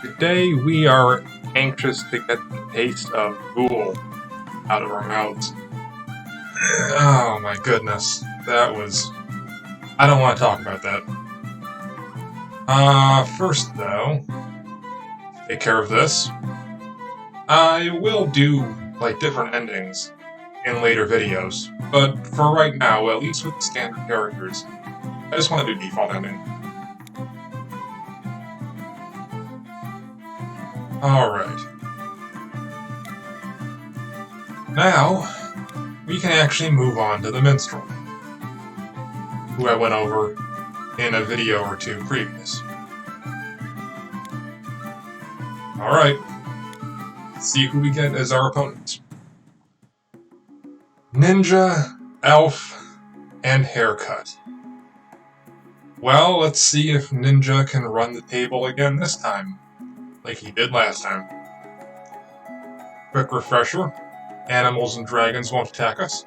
Today we are anxious to get the taste of ghoul out of our mouths. Oh my goodness, that was... I don't want to talk about that. First though, take care of this. I will do, like, different endings in later videos, but for right now, at least with the standard characters, I just want to do default ending. Alright. Now, we can actually move on to the Minstrel, who I went over in a video or two previous. Alright, let's see who we get as our opponents. Ninja, Elf, and Haircut. Well, let's see if Ninja can run the table again this time, like he did last time. Quick refresher, animals and dragons won't attack us.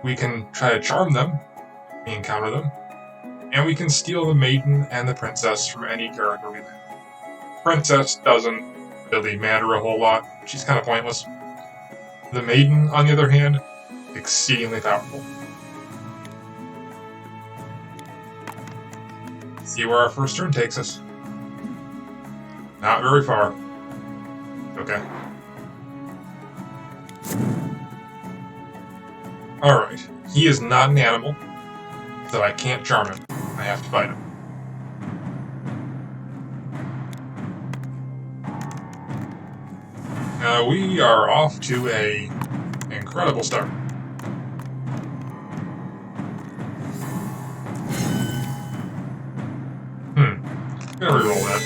We can try to charm them, we encounter them, and we can steal the maiden and the princess from any character we land. Princess doesn't really matter a whole lot, she's kind of pointless. The maiden, on the other hand, exceedingly powerful. See where our first turn takes us. Not very far. Okay. Alright, he is not an animal, so I can't charm him. I have to fight him. We are off to a incredible start. Gonna reroll that.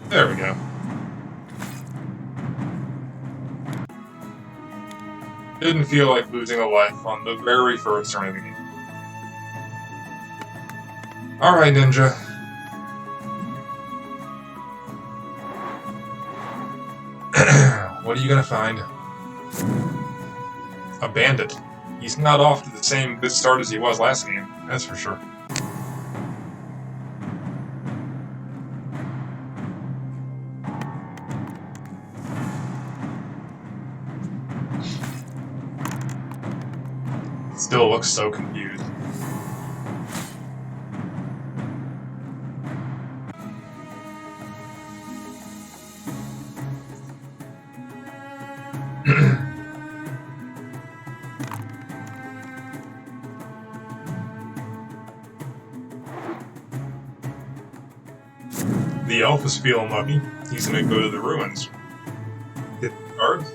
There we go. Didn't feel like losing a life on the very first turn of the game. Alright, Ninja. What are you gonna find? A bandit. He's not off to the same good start as he was last game, that's for sure. Still looks so confused. The elf is feeling lucky. He's gonna go to the ruins. Hit the card.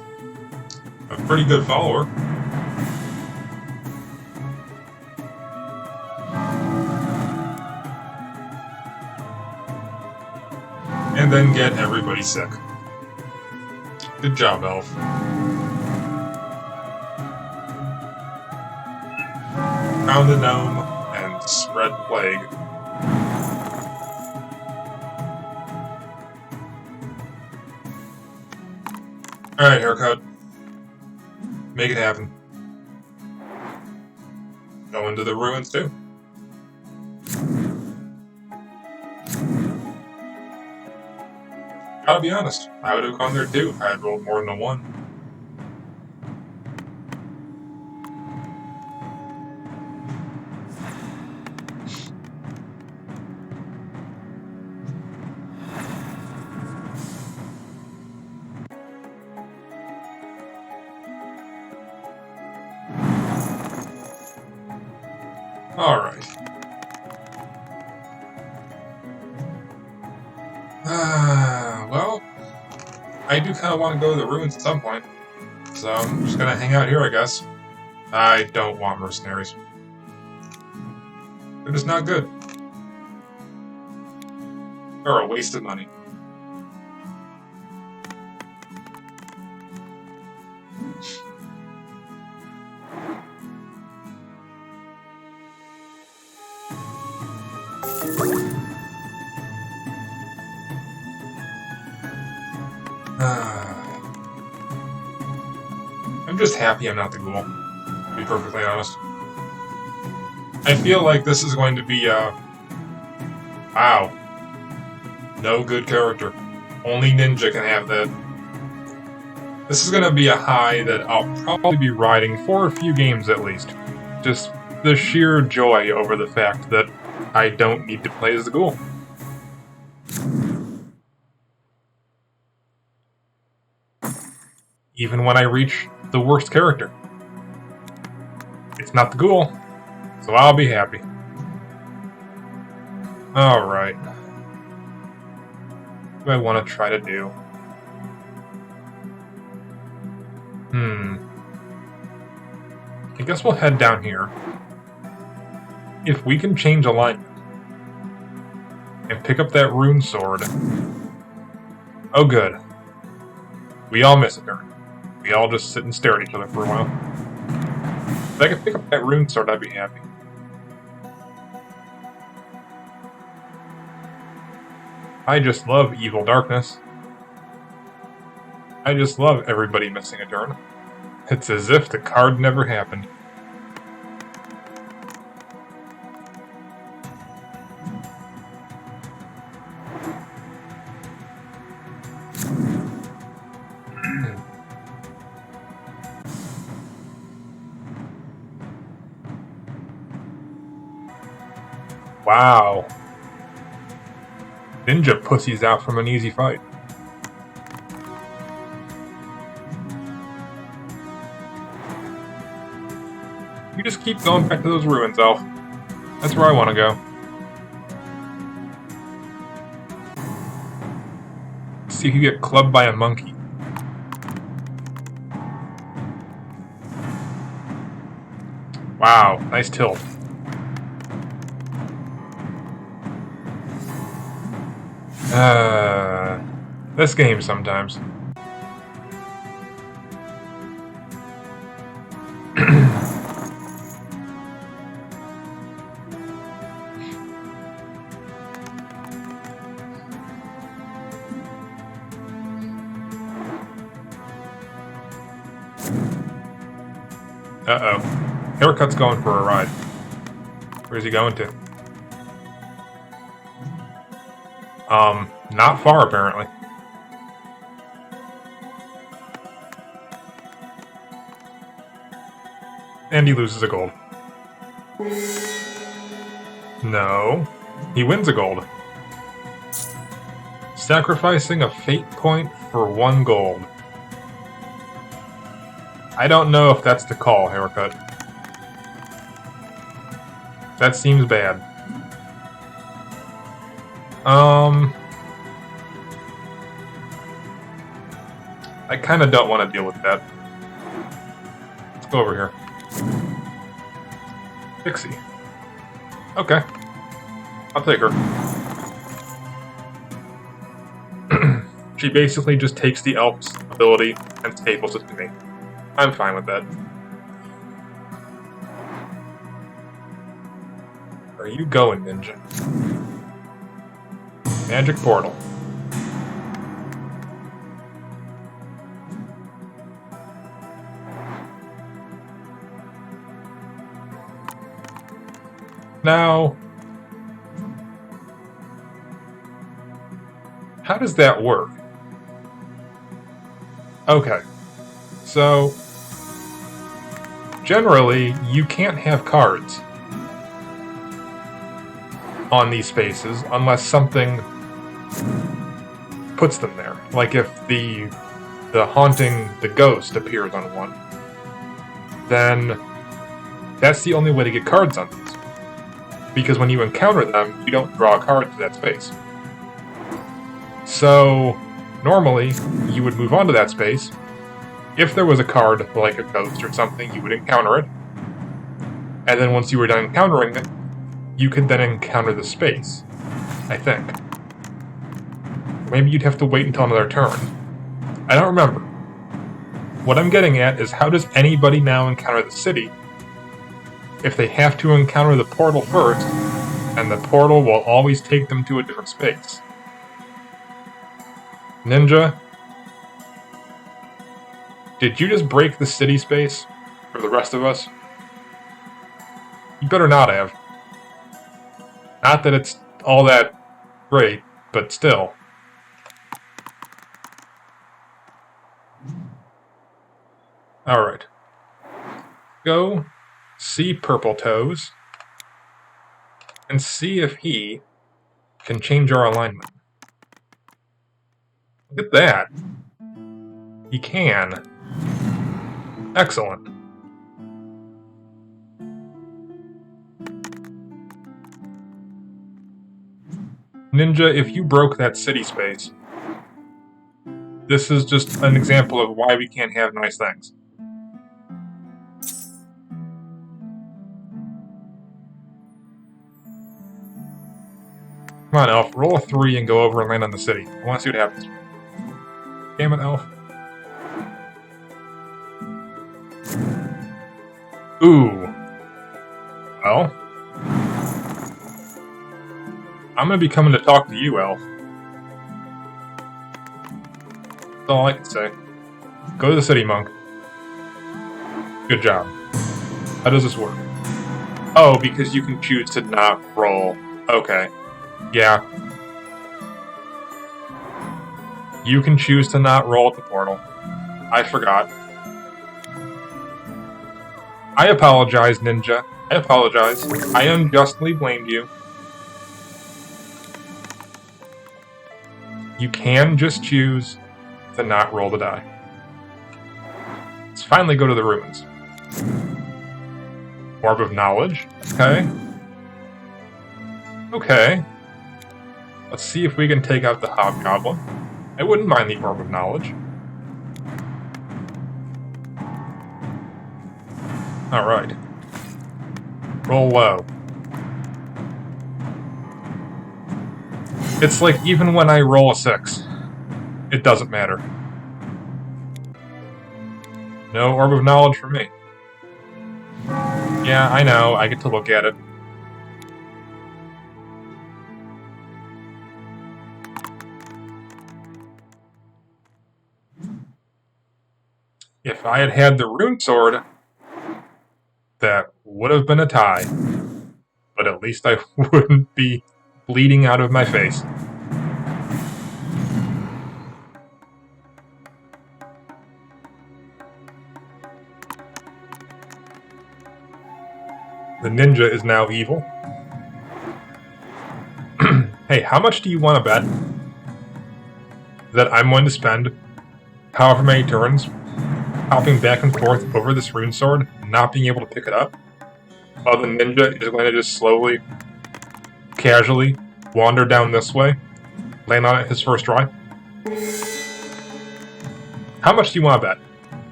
A pretty good follower. And then get everybody sick. Good job, Elf. Found a gnome and spread plague. Alright, Haircut. Make it happen. Go into the ruins too. Gotta be honest, I would have gone there too if I had rolled more than a 1. Alright. Well, I do kind of want to go to the ruins at some point, so I'm just gonna hang out here, I guess. I don't want mercenaries. They're just not good. They're a waste of money. I'm just happy I'm not the ghoul, to be perfectly honest. I feel like this is going to be, wow. No good character. Only Ninja can have that. This is gonna be a high that I'll probably be riding for a few games at least. Just the sheer joy over the fact that I don't need to play as the ghoul. Even when I reach the worst character. It's not the ghoul, so I'll be happy. Alright. What do I want to try to do? I guess we'll head down here. If we can change alignment and pick up that rune sword. Oh good. We all miss it turn. We all just sit and stare at each other for a while. If I could pick up that rune sword, I'd be happy. I just love evil darkness. I just love everybody missing a turn. It's as if the card never happened. Wow. Ninja pussies out from an easy fight. You just keep going back to those ruins, Elf. That's where I want to go. See if you get clubbed by a monkey. Wow, nice tilt. This game sometimes. Uh-oh. Haircut's going for a ride. Where's he going to? Not far, apparently. And he loses a gold. No. He wins a gold. Sacrificing a fate point for 1 gold. I don't know if that's the call, Haircut. That seems bad. I kinda don't want to deal with that. Let's go over here. Pixie. Okay. I'll take her. She basically just takes the elf's ability and staples it to me. I'm fine with that. Where are you going, Ninja? Magic portal. Now, how does that work? Okay, so generally you can't have cards on these spaces unless something puts them there. Like if the haunting the ghost appears on one, then that's the only way to get cards on these. Because when you encounter them, you don't draw a card to that space. So, normally, you would move on to that space. If there was a card, like a ghost or something, you would encounter it. And then once you were done encountering it, you could then encounter the space, I think. Maybe you'd have to wait until another turn. I don't remember. What I'm getting at is how does anybody now encounter the city if they have to encounter the portal first, and the portal will always take them to a different space? Ninja, did you just break the city space for the rest of us? You better not have. Not that it's all that great, but still. Alright. Go see Purple Toes and see if he can change our alignment. Look at that. He can. Excellent. Ninja, if you broke that city space, this is just an example of why we can't have nice things. Come on, Elf. Roll a 3 and go over and land on the city. I want to see what happens. Damn it, Elf. Ooh. Well. I'm going to be coming to talk to you, Elf. That's all I can say. Go to the city, Monk. Good job. How does this work? Oh, because you can choose to not roll. Okay. Yeah. You can choose to not roll at the portal. I forgot. I apologize, Ninja. I apologize. I unjustly blamed you. You can just choose to not roll the die. Let's finally go to the ruins. Orb of Knowledge. Okay. Okay. Let's see if we can take out the Hobgoblin. I wouldn't mind the Orb of Knowledge. Alright. Roll low. It's like even when I roll a 6, it doesn't matter. No Orb of Knowledge for me. Yeah, I know, I get to look at it. If I had had the rune sword, that would have been a tie. But at least I wouldn't be bleeding out of my face. The ninja is now evil. Hey, how much do you want to bet that I'm going to spend however many turns hopping back and forth over this rune sword, not being able to pick it up, while the ninja is going to just slowly, casually wander down this way, land on it his first try? How much do you want to bet?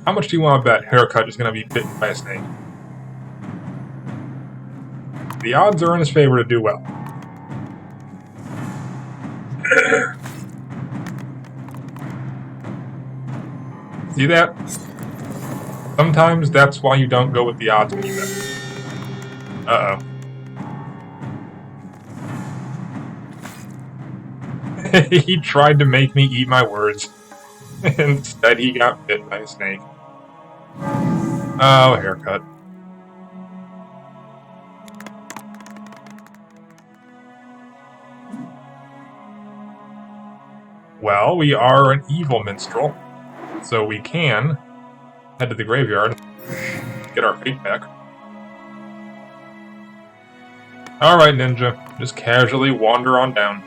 How much do you want to bet Haircut is going to be bitten by a snake? The odds are in his favor to do well. See that? Sometimes that's why you don't go with the odds when you bet. Uh-oh. He tried to make me eat my words. Instead, he got bit by a snake. Oh, Haircut. Well, we are an evil minstrel, so we can head to the graveyard, get our fate back. Alright, Ninja, just casually wander on down.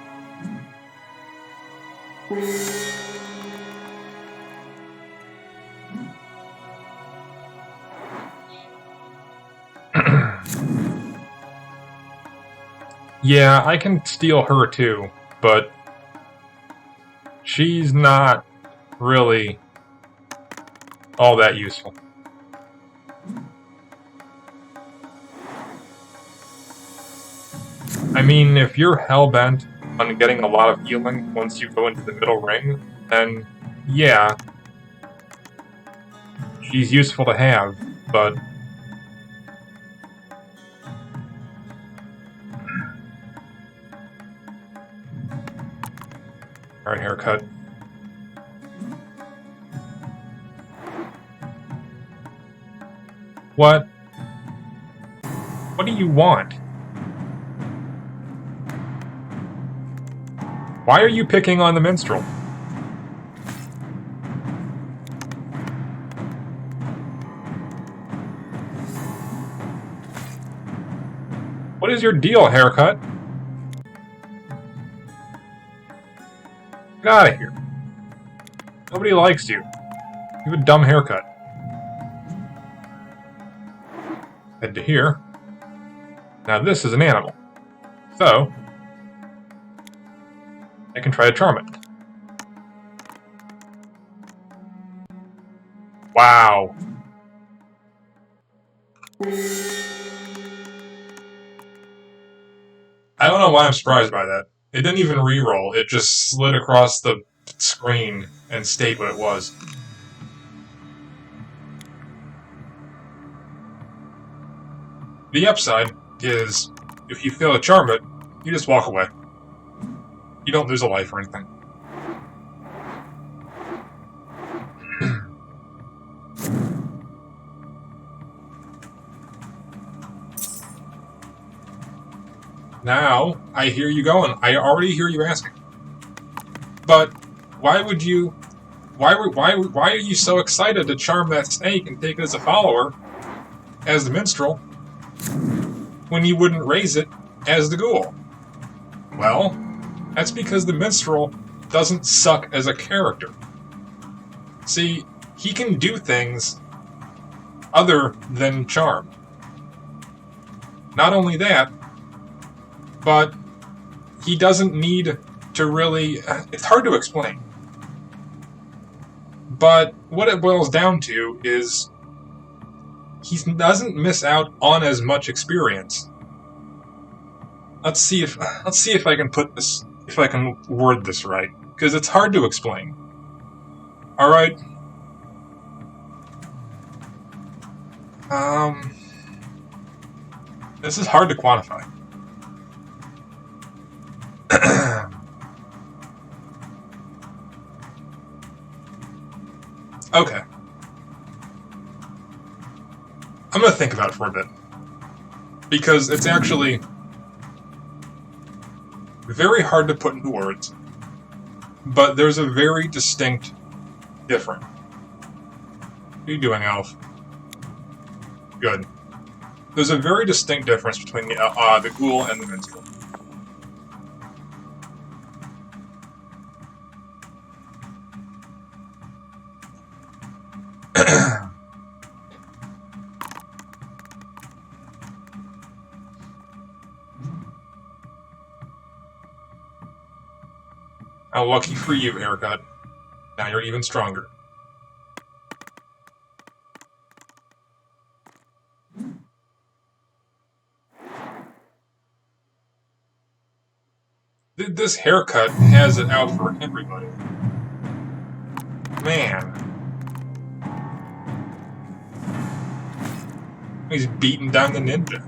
Yeah, I can steal her too, but she's not really all that useful. I mean, if you're hell-bent on getting a lot of healing once you go into the middle ring, then yeah, she's useful to have, but alright, Haircut. What? What do you want? Why are you picking on the minstrel? What is your deal, haircut? Get out of here. Nobody likes you. You have a dumb haircut. Head to here. Now this is an animal. So, I can try to charm it. Wow. I don't know why I'm surprised by that. It didn't even re-roll, it just slid across the screen and stayed what it was. The upside is, if you fail to charm it, you just walk away. You don't lose a life or anything. Now, I hear you going. I already hear you asking. But why would you... Why are you so excited to charm that snake and take it as a follower, as the minstrel, when you wouldn't raise it as the ghoul? Well, that's because the minstrel doesn't suck as a character. See, he can do things other than charm. Not only that, but he doesn't need to really... It's hard to explain. But what it boils down to is he doesn't miss out on as much experience. Let's see if I can put this, if I can word this right, because it's hard to explain. All right. This is hard to quantify. Okay. I'm gonna think about it for a bit. Because it's actually very hard to put into words. But there's a very distinct difference. What are you doing, Elf? Good. There's a very distinct difference between the ghoul and the minstrel. How lucky for you, haircut. Now you're even stronger. This haircut has it out for everybody. Man. He's beating down the ninja.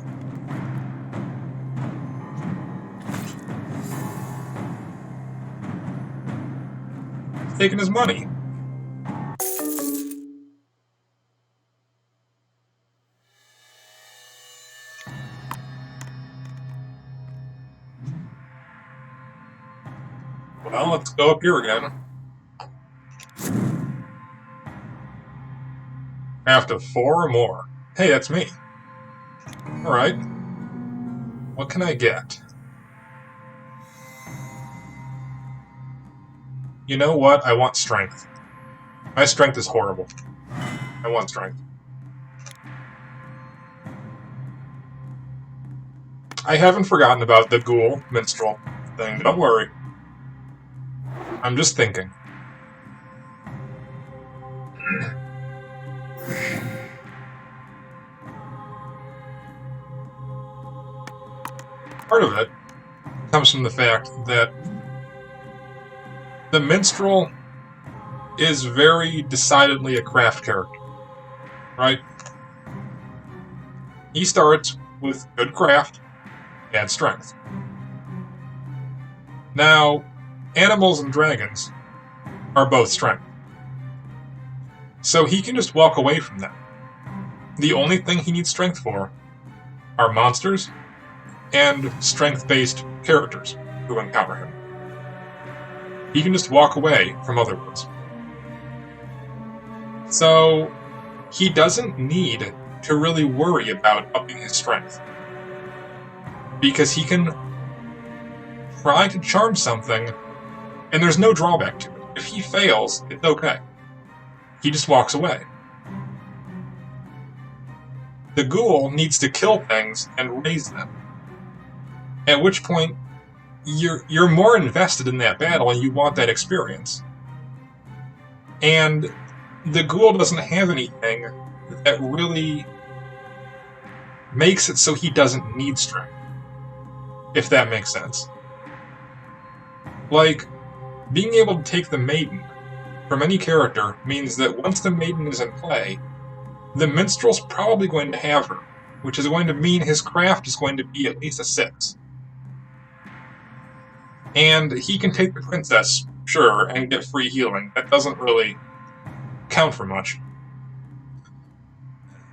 He's taking his money. Well, let's go up here again. After 4 or more. Hey, that's me. Alright. What can I get? You know what? I want strength. My strength is horrible. I want strength. I haven't forgotten about the ghoul minstrel thing. Don't worry. I'm just thinking. Part of it comes from the fact that the minstrel is very decidedly a craft character, right? He starts with good craft and strength. Now, animals and dragons are both strength. So he can just walk away from them. the only thing he needs strength for are monsters and strength-based characters who encounter him. He can just walk away from other ones. So he doesn't need to really worry about upping his strength, because he can try to charm something and there's no drawback to it. If he fails, it's okay. He just walks away. The ghoul needs to kill things and raise them, at which point you're more invested in that battle and you want that experience. And the ghoul doesn't have anything that really makes it so he doesn't need strength, if that makes sense. Like, being able to take the maiden from any character means that once the maiden is in play, the minstrel's probably going to have her, which is going to mean his craft is going to be at least a 6. And he can take the princess, sure, and get free healing. That doesn't really count for much.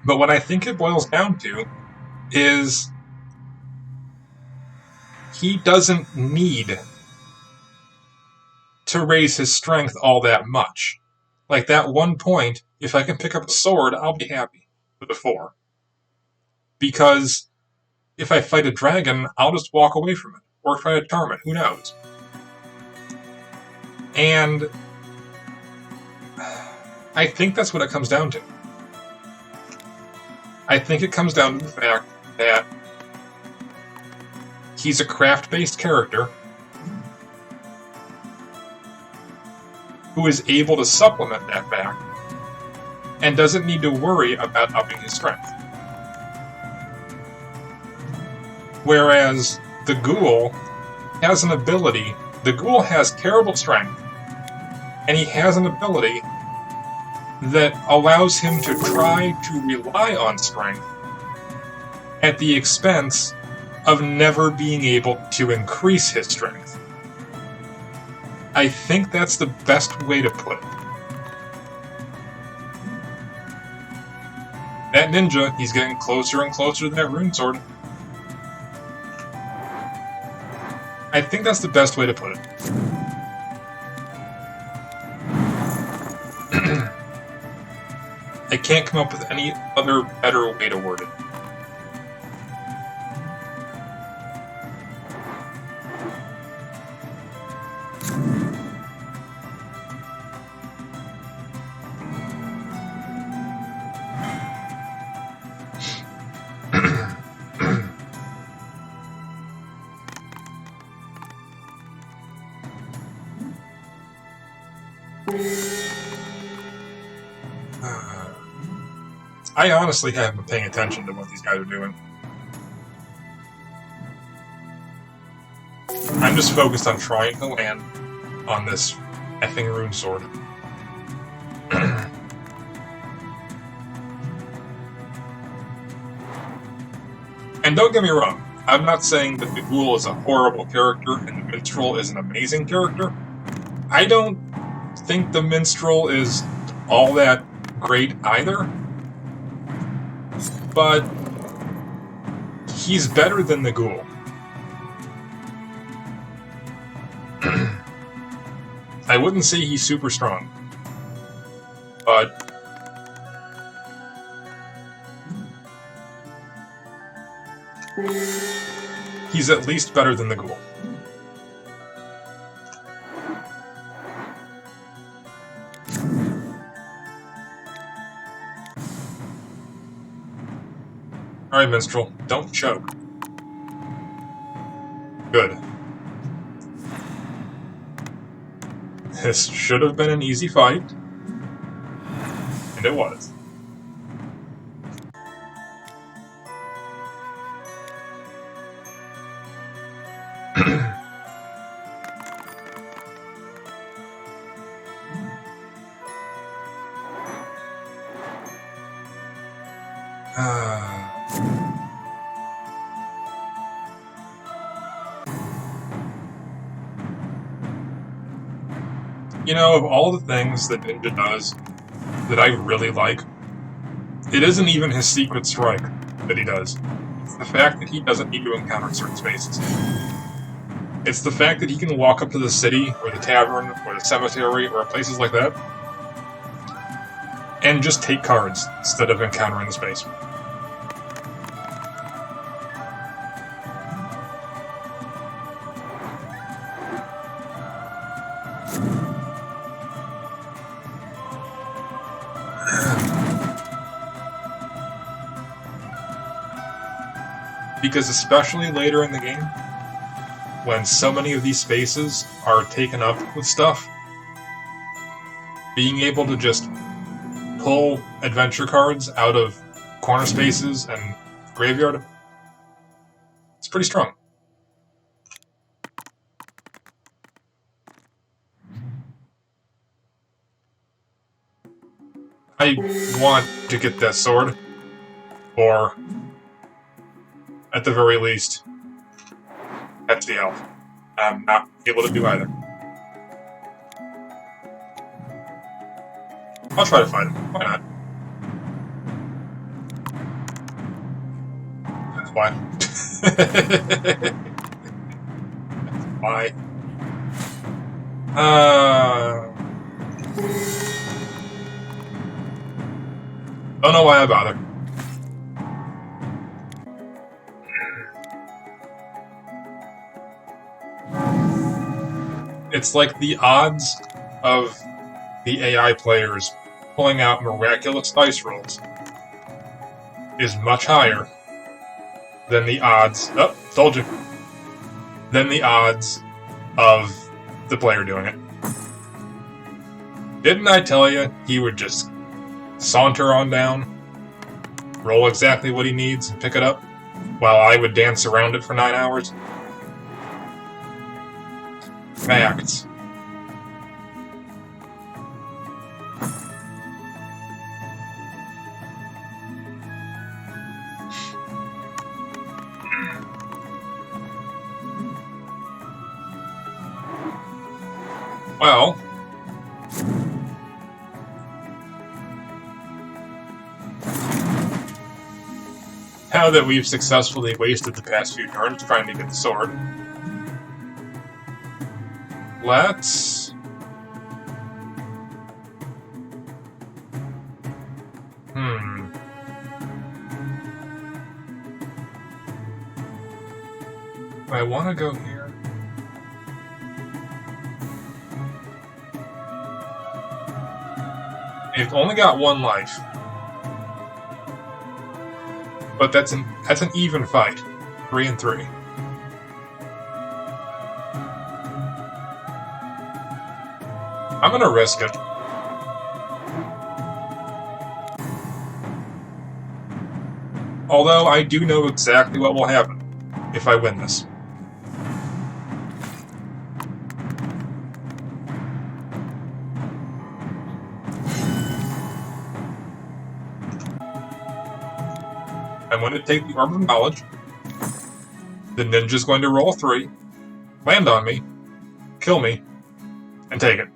But what I think it boils down to is he doesn't need to raise his strength all that much. Like that one point, if I can pick up a sword, I'll be happy with a 4. Because if I fight a dragon, I'll just walk away from it, or try to charm it, who knows? And I think that's what it comes down to. I think it comes down to the fact that he's a craft-based character who is able to supplement that fact and doesn't need to worry about upping his strength. Whereas the ghoul has an ability, the ghoul has terrible strength, and he has an ability that allows him to try to rely on strength at the expense of never being able to increase his strength. I think that's the best way to put it. That ninja, he's getting closer and closer to that rune sword. I think that's the best way to put it. I can't come up with any other better way to word it. I honestly haven't been paying attention to what these guys are doing. I'm just focused on trying to land on this effing rune sword. And don't get me wrong, I'm not saying that the ghoul is a horrible character and the minstrel is an amazing character. I don't think the minstrel is all that great either. But he's better than the ghoul. I wouldn't say he's super strong, but he's at least better than the ghoul. Alright, Minstrel, don't choke. Good. This should have been an easy fight. And it was. You know, of all the things that Ninja does that I really like, It isn't even his secret strike that he does. It's the fact that he doesn't need to encounter certain spaces. It's the fact that he can walk up to the city, or the tavern, or the cemetery, or places like that, and just take cards instead of encountering the space. Because especially later in the game, when so many of these spaces are taken up with stuff, being able to just pull adventure cards out of corner spaces and graveyard, it's pretty strong. I want to get that sword, or at the very least, catch the elf. I'm not able to do either. I'll try to find him. Why not? That's why. That's why. Don't know why I bother. It's like the odds of the AI players pulling out miraculous dice rolls is much higher than the odds... Oh, told you. Than the odds of the player doing it. Didn't I tell you he would just saunter on down, roll exactly what he needs, and pick it up, while I would dance around it for 9 hours? Facts. Well, now that we've successfully wasted the past few turns trying to get the sword, let's... I want to go here. They've only got 1 life. But that's an even fight. 3 and 3. I'm gonna risk it. Although I do know exactly what will happen if I win this. I'm going to take the Orb of Knowledge. The ninja's going to roll 3, land on me, kill me, and take it.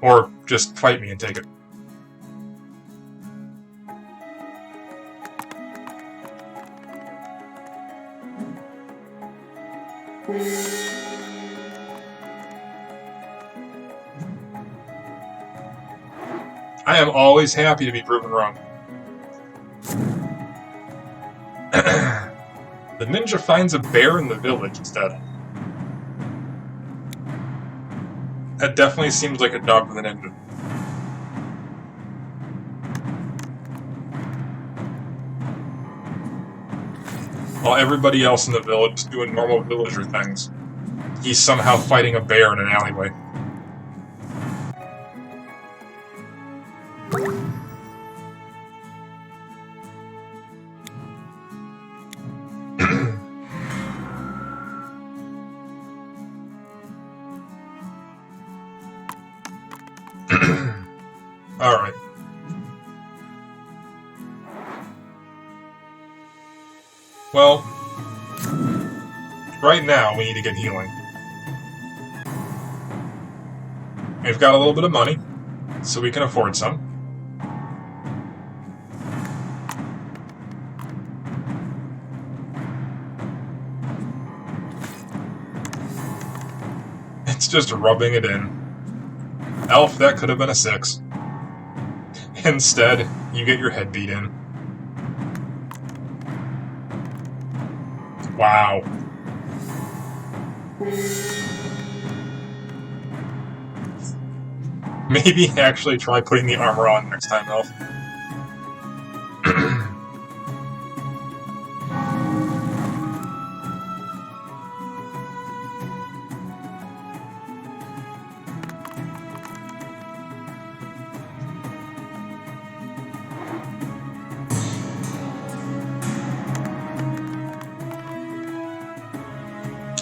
Or just fight me and take it. I am always happy to be proven wrong. The ninja finds a bear in the village instead. That definitely seems like a dog for the ninja. While everybody else in the village is doing normal villager things, he's somehow fighting a bear in an alleyway. Alright. Well, right now we need to get healing. We've got a little bit of money, so we can afford some. just rubbing it in. Elf, that could have been a 6. Instead, you get your head beat in. Wow. Maybe actually try putting the armor on next time, Elf.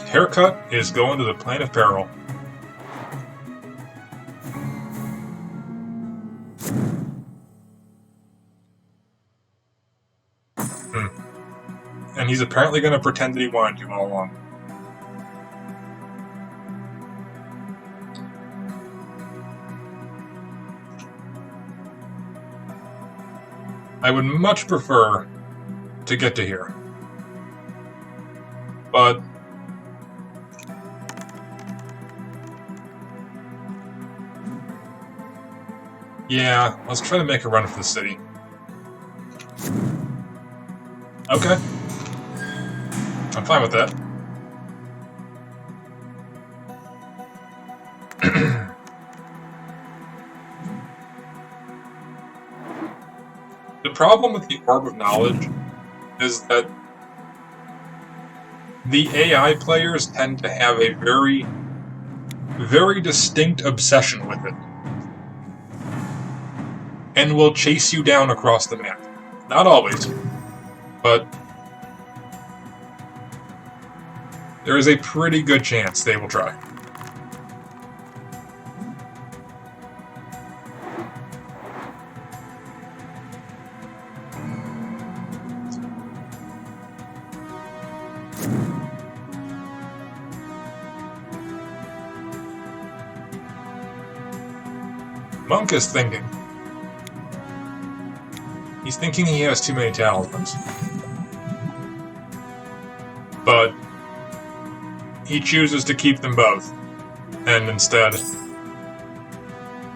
Haircut is going to the plane of peril. And he's apparently going to pretend that he wanted to all along. I would much prefer to get to here. But yeah, let's try to make a run for the city. Okay. I'm fine with that. The problem with the Orb of Knowledge is that the AI players tend to have a very, very distinct obsession with it. And will chase you down across the map. Not always, but there is a pretty good chance they will try. Monk is thinking. He's thinking he has too many talismans. But he chooses to keep them both, and instead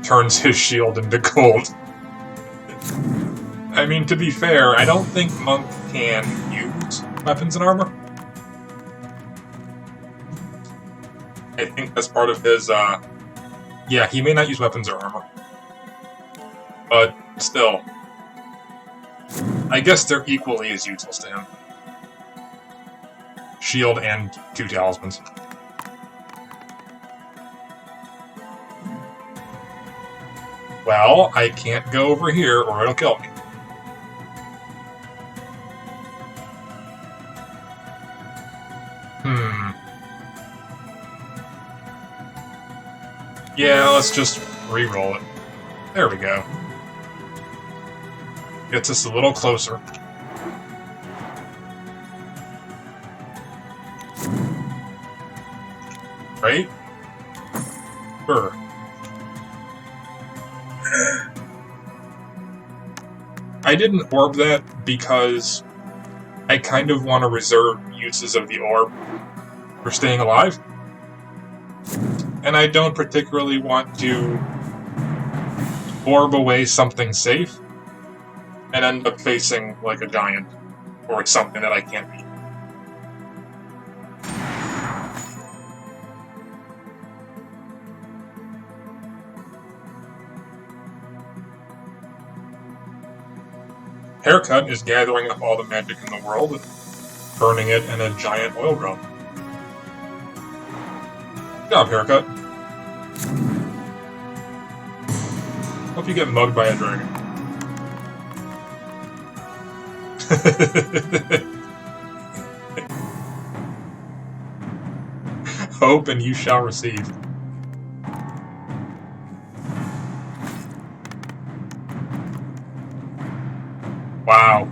turns his shield into gold. I mean, to be fair, I don't think Monk can use weapons and armor. I think that's part of his, yeah, he may not use weapons or armor. But still, I guess they're equally as useless to him. Shield and 2 talismans. Well, I can't go over here or it'll kill me. Yeah, let's just re-roll it. There we go. Gets us a little closer. Right? Sure. I didn't orb that because I kind of want to reserve uses of the orb for staying alive. And I don't particularly want to orb away something safe and end up facing like a giant or something that I can't beat. Haircut is gathering up all the magic in the world and burning it in a giant oil drum. Good job, Haircut. Hope you get mugged by a dragon. Hope and you shall receive. Wow.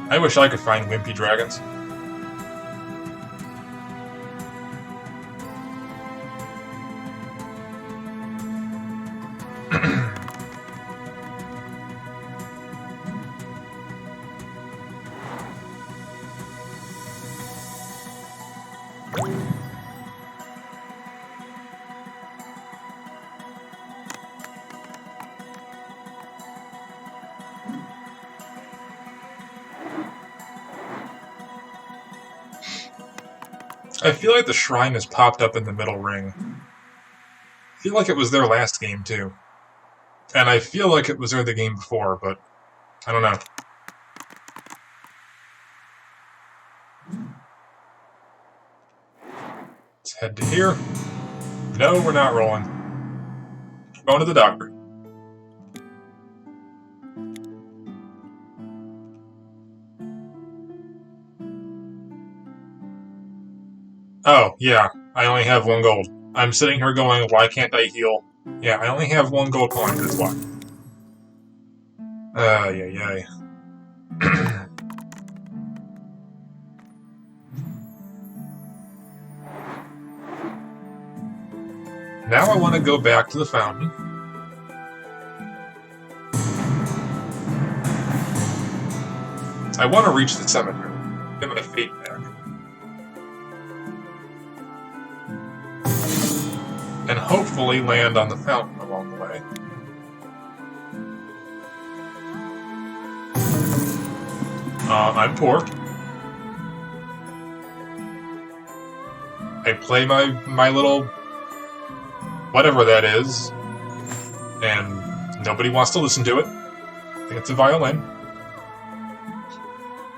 I wish I could find wimpy dragons. I feel like the shrine has popped up in the middle ring. I feel like it was there last game, too. And I feel like it was there the game before, but I don't know. Let's head to here. No, we're not rolling. We're going to the doctor. Oh, yeah. I only have 1 gold. I'm sitting here going, why can't I heal? Yeah, I only have 1 gold coin, that's why. Yay. Now I want to go back to the fountain. I want to reach the cemetery. Get my fate back. And hopefully land on the fountain along the way. I'm poor. I play my little whatever that is, and nobody wants to listen to it. I think it's a violin.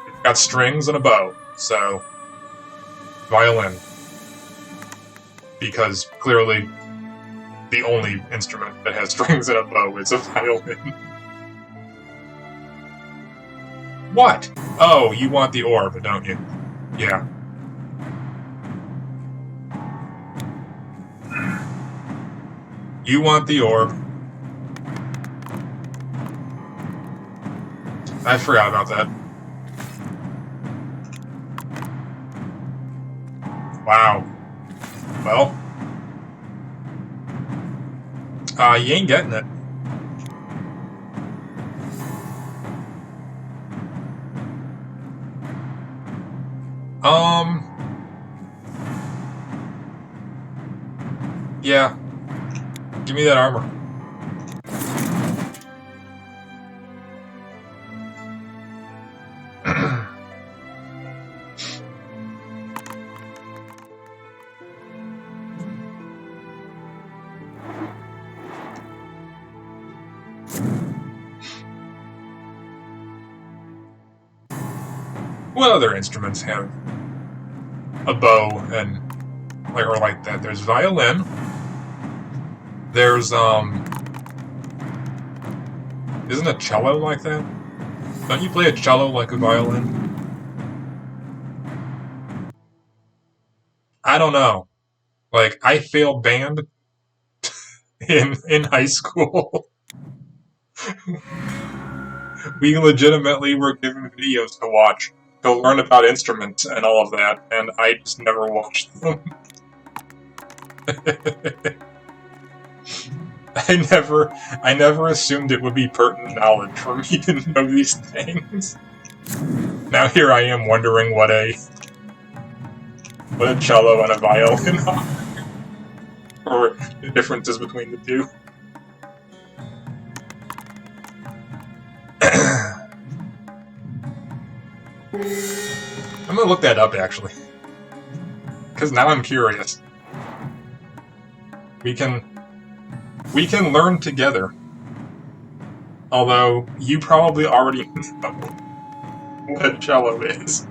It's got strings and a bow, so violin. Because clearly the only instrument that has strings and a bow is a violin. What? Oh, you want the orb, don't you? Yeah. You want the orb. I forgot about that. Wow. Well. You ain't getting it. Yeah. Give me that armor. What other instruments have a bow and or like that? There's violin. There's isn't a cello like that? Don't you play a cello like a violin? I don't know. Like, I failed band in high school. We legitimately were given videos to watch to learn about instruments and all of that, and I just never watched them. I never assumed it would be pertinent knowledge for me to know these things. Now here I am wondering what a cello and a violin are, or the differences between the two. I'm gonna look that up, actually. Because now I'm curious. We can learn together. Although, you probably already know what a cello is.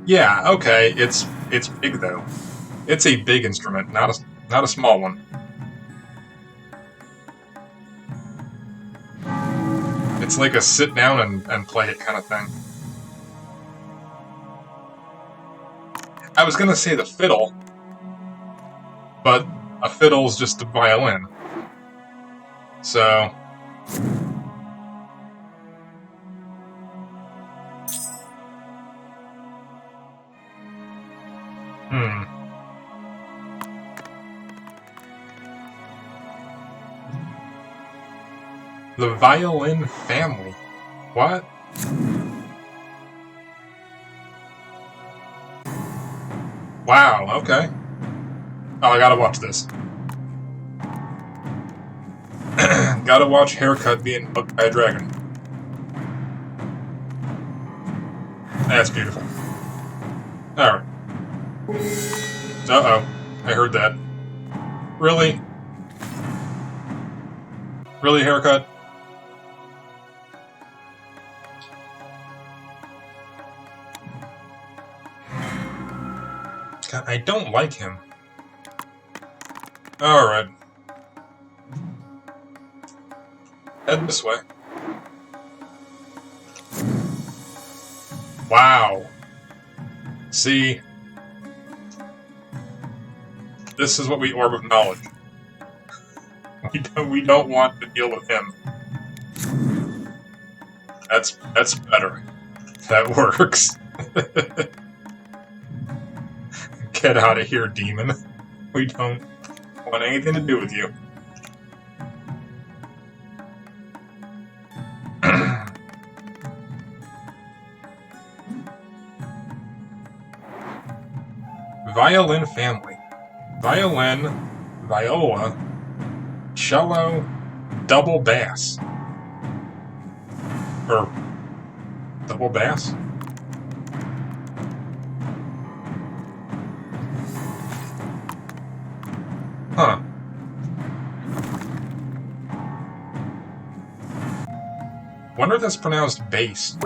Yeah, okay, it's big, though. It's a big instrument, not a small one. It's like a sit down and play it kind of thing. I was gonna say the fiddle, but a fiddle's just a violin. So... The violin family. What? Wow, okay. Oh, I gotta watch this. Gotta watch Haircut being hooked by a dragon. That's beautiful. Alright. Uh-oh. I heard that. Really? Really, haircut? God, I don't like him. Alright. Head this way. Wow. See? This is what we orb of knowledge. We don't want to deal with him. That's better. That works. Get out of here, demon. We don't want anything to do with you. Violin family. Violin, viola, cello, double bass. Or double bass? Huh. Wonder if that's pronounced bass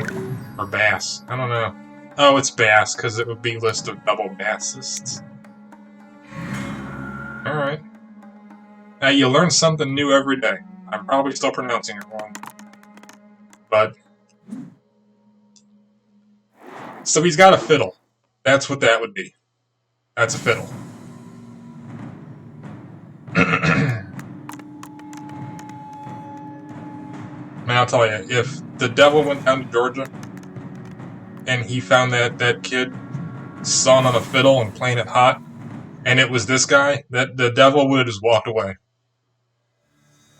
or bass. I don't know. Oh, it's bass, because it would be list of double bassists. Alright. Now, you learn something new every day. I'm probably still pronouncing it wrong. But... So he's got a fiddle. That's what that would be. That's a fiddle. Man, I'll tell you, if the devil went down to Georgia and he found that kid sawing on a fiddle and playing it hot, and it was this guy, that the devil would have just walked away.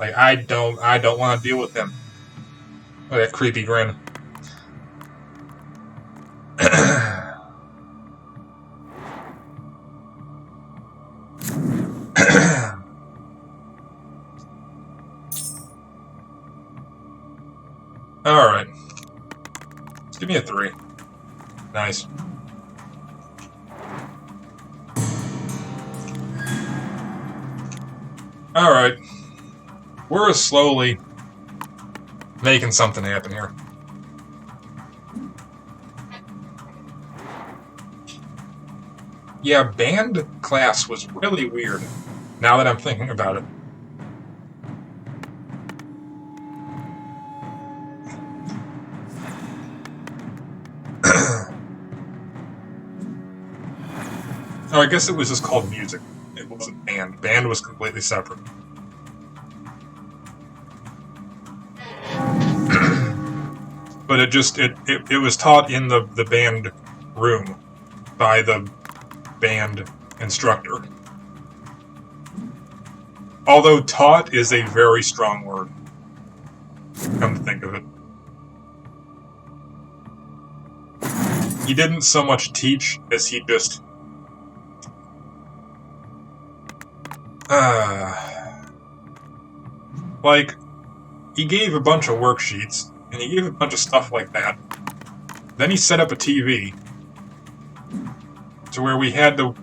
Like, I don't want to deal with him. Look at that creepy grin. Alright. Just give me a 3. Nice. Alright. We're slowly making something happen here. Yeah, band class was really weird, now that I'm thinking about it. Oh, I guess it was just called music. It wasn't band. Band was completely separate. But it was taught in the band room by the band instructor. Although taught is a very strong word, come to think of it. He didn't so much teach as he just... like, he gave a bunch of worksheets, and he gave a bunch of stuff like that. Then he set up a TV, to where we had to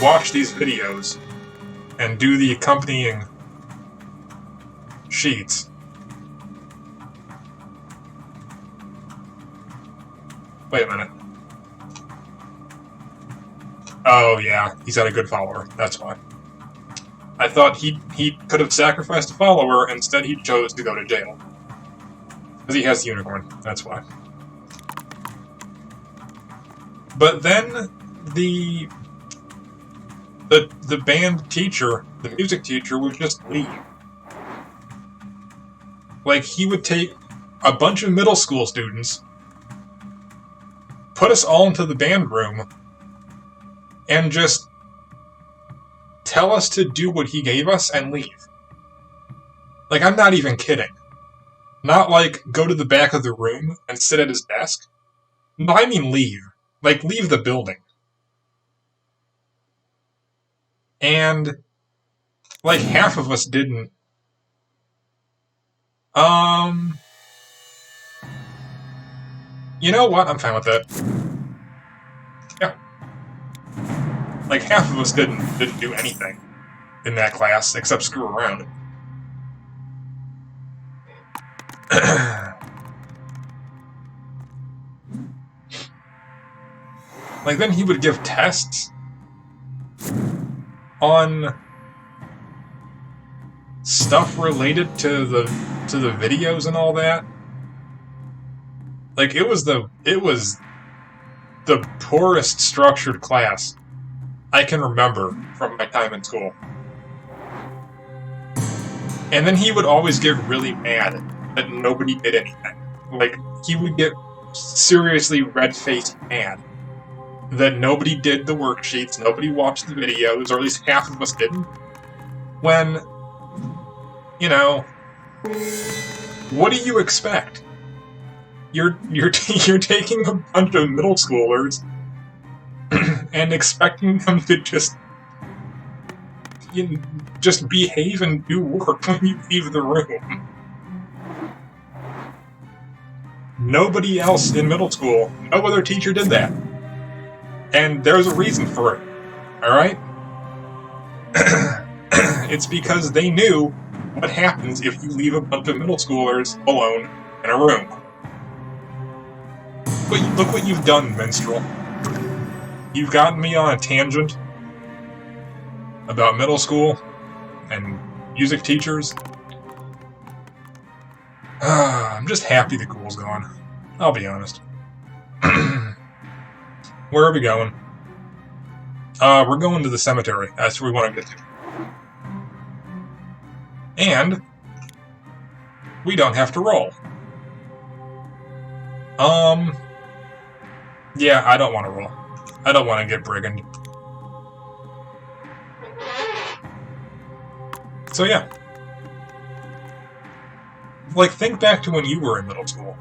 watch these videos, and do the accompanying sheets. Wait a minute. Oh yeah, he's got a good follower, that's why. I thought he could have sacrificed a follower, instead he chose to go to jail. Because he has the unicorn, that's why. But then the band teacher, the music teacher, would just leave. Like, he would take a bunch of middle school students, put us all into the band room, and just tell us to do what he gave us and leave. Like, I'm not even kidding. Not like, go to the back of the room and sit at his desk. No, I mean leave. Like, leave the building. And, like, half of us didn't. You know what? I'm fine with that. Yeah. Like, half of us didn't do anything in that class except screw around. Like, then he would give tests on stuff related to the videos and all that. Like, it was the poorest structured class I can remember from my time in school. And then he would always get really mad that nobody did anything. Like, he would get seriously red-faced mad that nobody did the worksheets, nobody watched the videos, or at least half of us didn't. When, you know, what do you expect? You're taking a bunch of middle schoolers and expecting them to just behave and do work when you leave the room. Nobody else in middle school, no other teacher did that. And there's a reason for it, alright? It's because they knew what happens if you leave a bunch of middle schoolers alone in a room. But look what you've done, Minstrel. You've gotten me on a tangent about middle school and music teachers. I'm just happy the ghoul's gone. I'll be honest. Where are we going? We're going to the cemetery. That's where we want to get to. And we don't have to roll. Yeah, I don't want to roll. I don't want to get brigand. So yeah. Like, think back to when you were in middle school.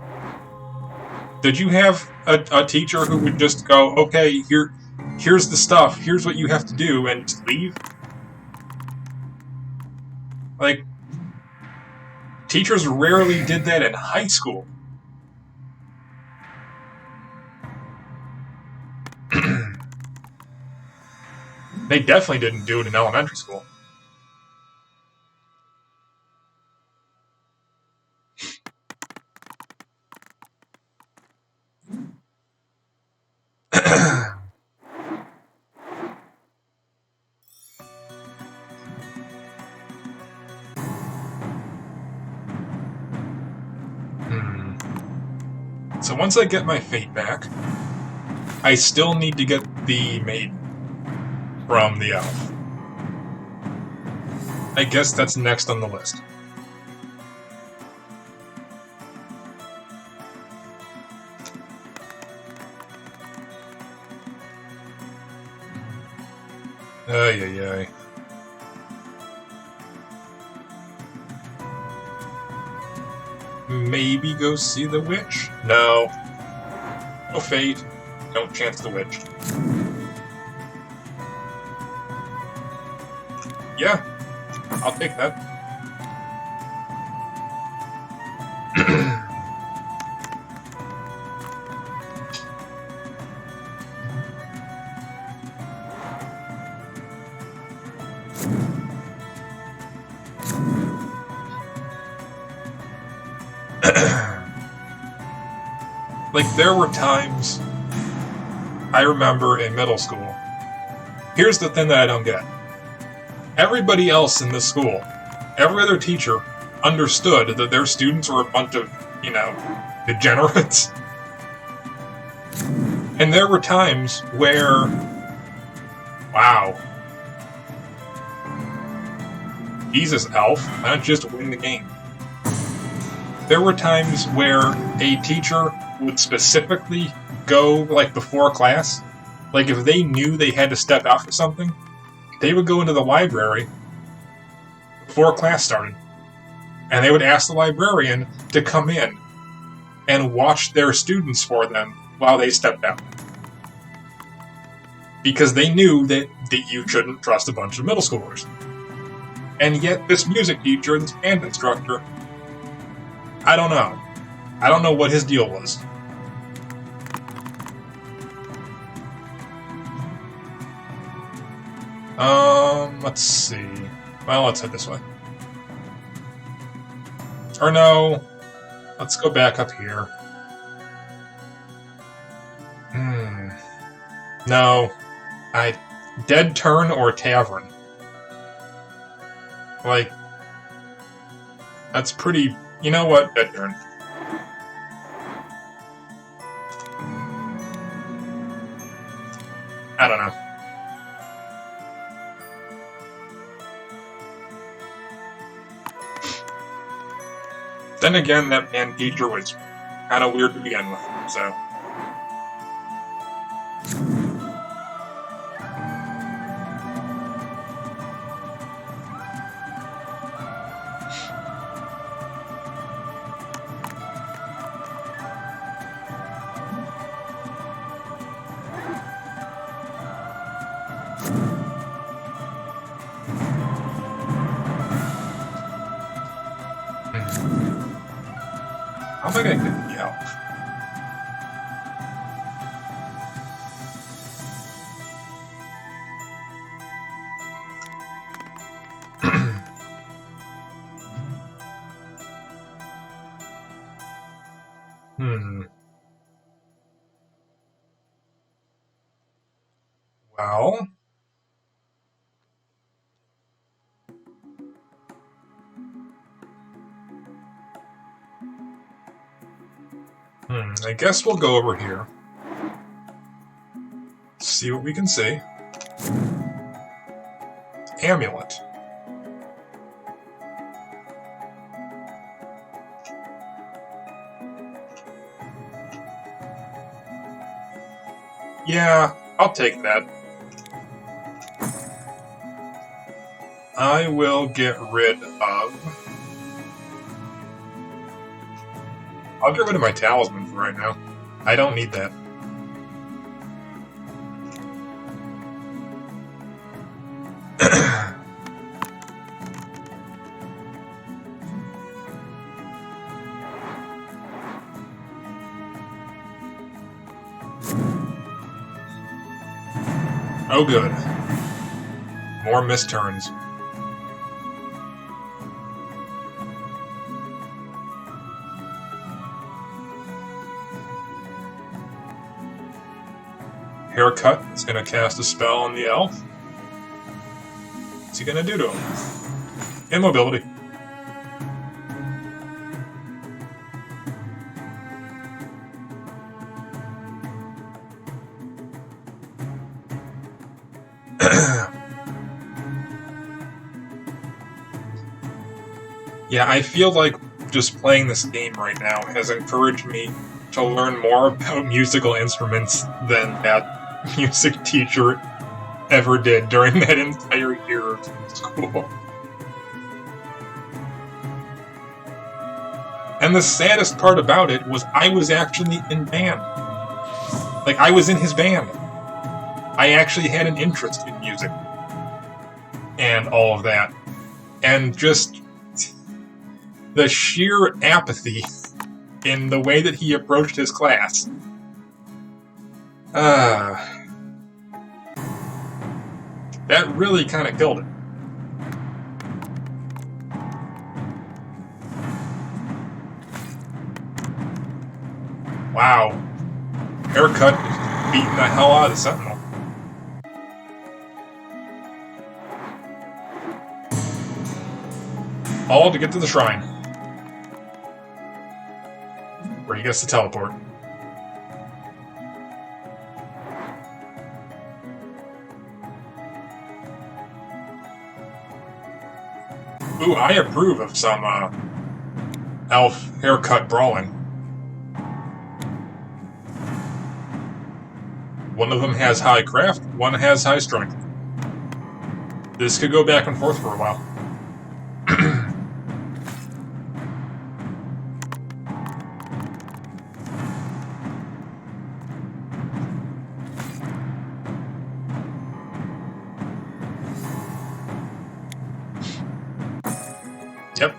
Did you have a teacher who would just go, okay, here's the stuff, here's what you have to do, and just leave? Like, teachers rarely did that in high school. They definitely didn't do it in elementary school. So once I get my fate back, I still need to get the maiden from the elf. I guess that's next on the list. Ay, ay, ay. Maybe go see the witch? No. No fate. Don't chance the witch. Yeah, I'll take that. Like, there were times I remember in middle school. Here's the thing that I don't get. Everybody else in this school, every other teacher, understood that their students were a bunch of, degenerates. And there were times where, wow, Jesus, Elf, why not just win the game? There were times where a teacher would specifically go, before class. Like, if they knew they had to step out for something, they would go into the library before class started. And they would ask the librarian to come in and watch their students for them while they stepped out. Because they knew that you shouldn't trust a bunch of middle schoolers. And yet, this music teacher, this band instructor, I don't know. I don't know what his deal was. Let's see. Well, let's head this way. Or no, let's go back up here. No. Dead Turn or Tavern. Like, that's pretty... You know what? Dead Turn. I don't know. Then again, that band teacher was kind of weird to begin with, so... How am I gonna get the help? Well... I guess we'll go over here. See what we can see. Amulet. Yeah, I'll take that. I will get rid of... I'll get rid of my Talisman for right now. I don't need that. Oh good. More misturns. Haircut is going to cast a spell on the elf. What's he going to do to him? Immobility. Yeah, I feel like just playing this game right now has encouraged me to learn more about musical instruments than that music teacher ever did during that entire year of school. And the saddest part about it was I was actually in band. Like, I was in his band. I actually had an interest in music. And all of that. And just the sheer apathy in the way that he approached his class. That really kind of killed it. Wow. Haircut is beating the hell out of the Sentinel. All to get to the shrine. Where he gets to teleport. Ooh, I approve of some elf haircut brawling. One of them has high craft, one has high strength. This could go back and forth for a while. Yep.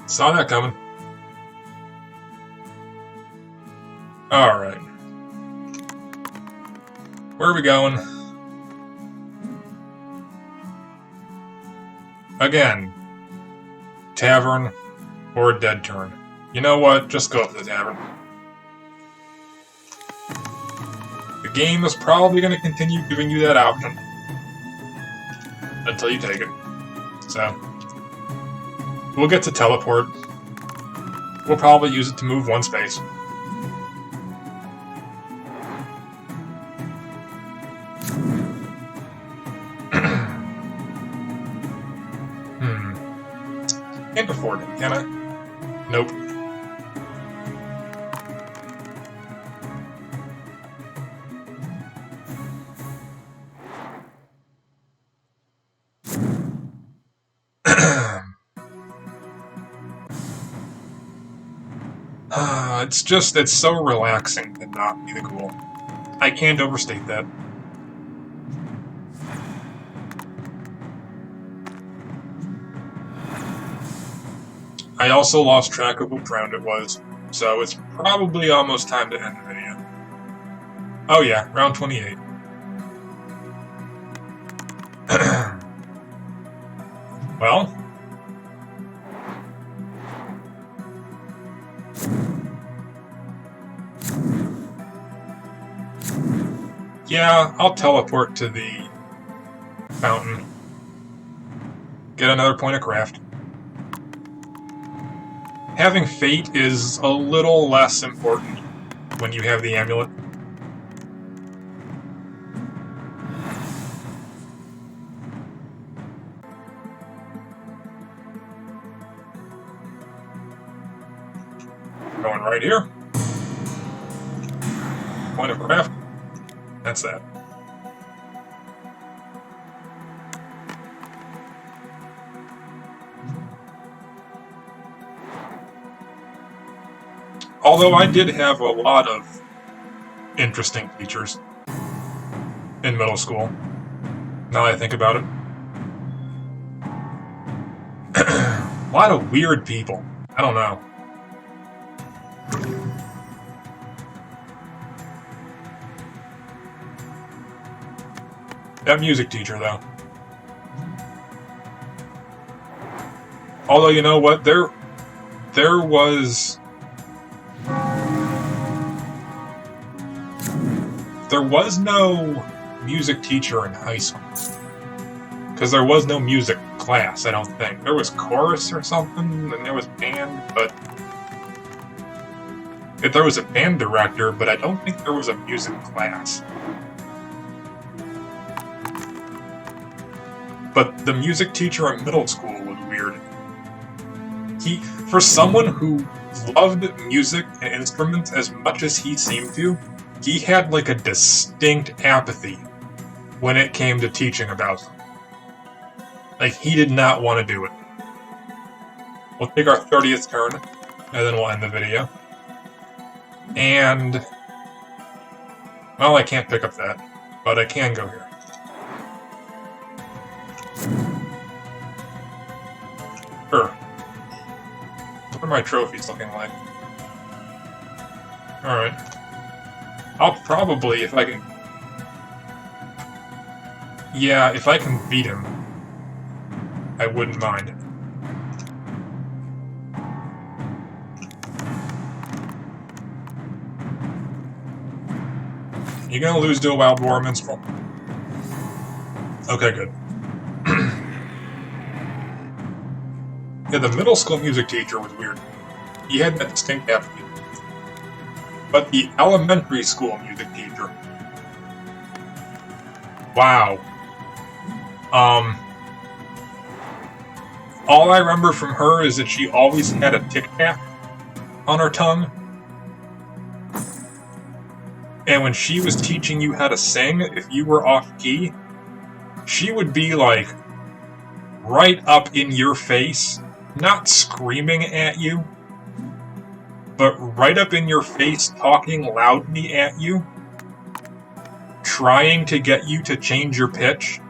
Saw that coming. Alright. Where are we going? Again, tavern or dead turn. You know what? Just go for the tavern. The game is probably going to continue giving you that option until you take it. So, we'll get to teleport. We'll probably use it to move one space. Can't afford it, can I? Nope. It's so relaxing to not be the ghoul. I can't overstate that. I also lost track of what round it was, so it's probably almost time to end the video. Oh yeah, round 28. Well, yeah, I'll teleport to the fountain. Get another point of craft. Having fate is a little less important when you have the amulet. Going right here. Point of craft. That's that. Although I did have a lot of interesting teachers in middle school, now that I think about it. A lot of weird people. I don't know. That music teacher, though. Although, you know what? There was no music teacher in high school. Because there was no music class, I don't think. There was chorus or something, and there was band, but... If there was a band director, but I don't think there was a music class. But the music teacher in middle school was weird. For someone who loved music and instruments as much as he seemed to, he had like a distinct apathy when it came to teaching about them. Like, he did not want to do it. We'll take our 30th turn, and then we'll end the video. And... well, I can't pick up that, but I can go here. Sure. What are my trophies looking like? Alright. I'll probably, if I can... yeah, if I can beat him, I wouldn't mind. You gonna lose to a Wild Boar Minstrel? Okay, good. Yeah, the middle school music teacher was weird. He had that distinct apathy. But the elementary school music teacher... wow. All I remember from her is that she always had a tic-tac on her tongue. And when she was teaching you how to sing, if you were off-key, she would be, like, right up in your face, not screaming at you, but right up in your face, talking loudly at you, trying to get you to change your pitch,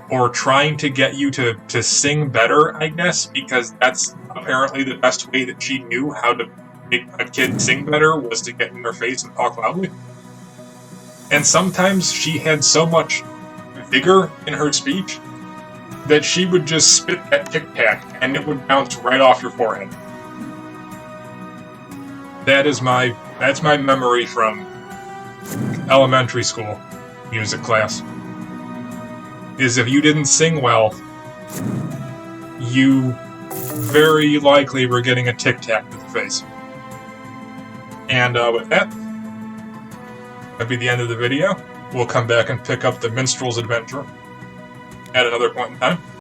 or trying to get you to sing better, I guess, because that's apparently the best way that she knew how to make a kid sing better, was to get in their face and talk loudly. And sometimes she had so much vigor in her speech that she would just spit that Tic Tac and it would bounce right off your forehead. That's my memory from elementary school music class. Is if you didn't sing well, you very likely were getting a Tic Tac to the face. And with that, that'll be the end of the video. We'll come back and pick up the Minstrel's adventure at another point in time.